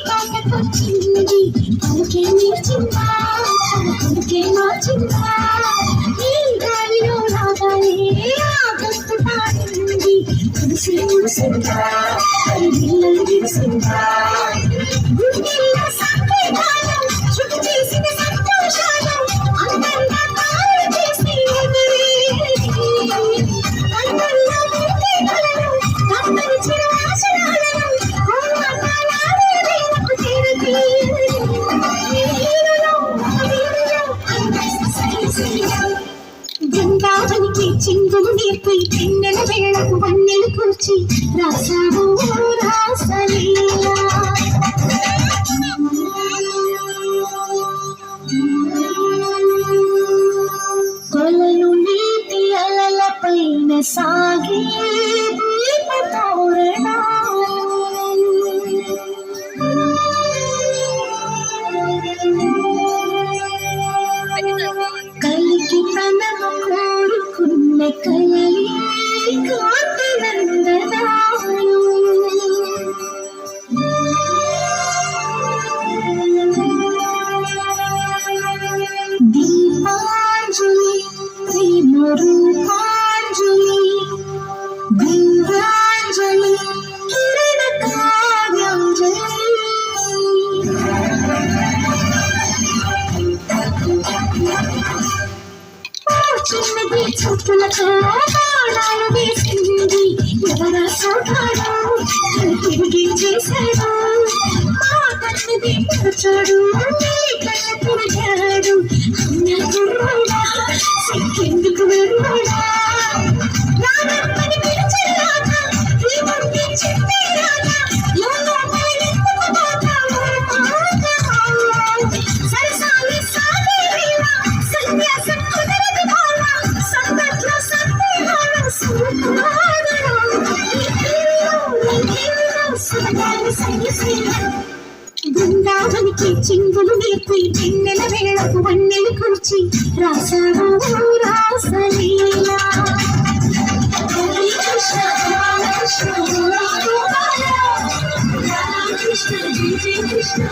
కాకకొచ్చింది పలుకే నేర్చిందా పలుకే మార్చిందా ఈ గాలిలో రాగానే ఆగస్టు పాడింది కురిసి మురిసిందా పిల్లలు విరిసిందా గుండెల్లో సంకేతాలు శుద్ధి చేసిన సంతోషాలు అందంగా కారు చేసి కళ్ళల్లో మురికే కలలు కమ్మని చిరు ఆశయాలను బృందావనికి చిందులు నేర్పి పిన్నెల వేళకు వన్నెలు కూర్చి రాసావు రాసలీలా కొలను నీటి అలల పైన సాగే కలికి తనము కోరుకున్న కలలి కాంతినందనాలు దీపాంజలి ప్రేమ రూపాంజలి దివ్యాంజలి కిరణ కావ్యాంజలి చిన్నది చుట్టులతో బాణాలు వేసింది ఎవరా సోటాడు తిరిగి చేశాడు మా కన్నది పరచాడు కళ్ళ తిరిగాడు అన్న గుర్రుడా సెక్కెందుకు వెర్రుడా రానమ్మని పిలిచేరాట ప్రేమని చెప్పేరాట సరసాలి సాగే వేళ సన్యాసం కుదరదు భావ సందట్లో సందేహాల బృందావనికి చింగులు నేర్పి పిన్నెల వేళకు వన్నెలు కూర్చి రాసావు రాసలీలా కృష్ణ కృష్ణ కృష్ణ కృష్ణ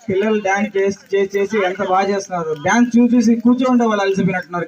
పిల్లలు డాన్స్ చేసి ఎంత బాగా చేస్తున్నారు. డాన్స్ చూసి కూర్చోండే వాళ్ళు అలసిపోయినట్టున్నారు.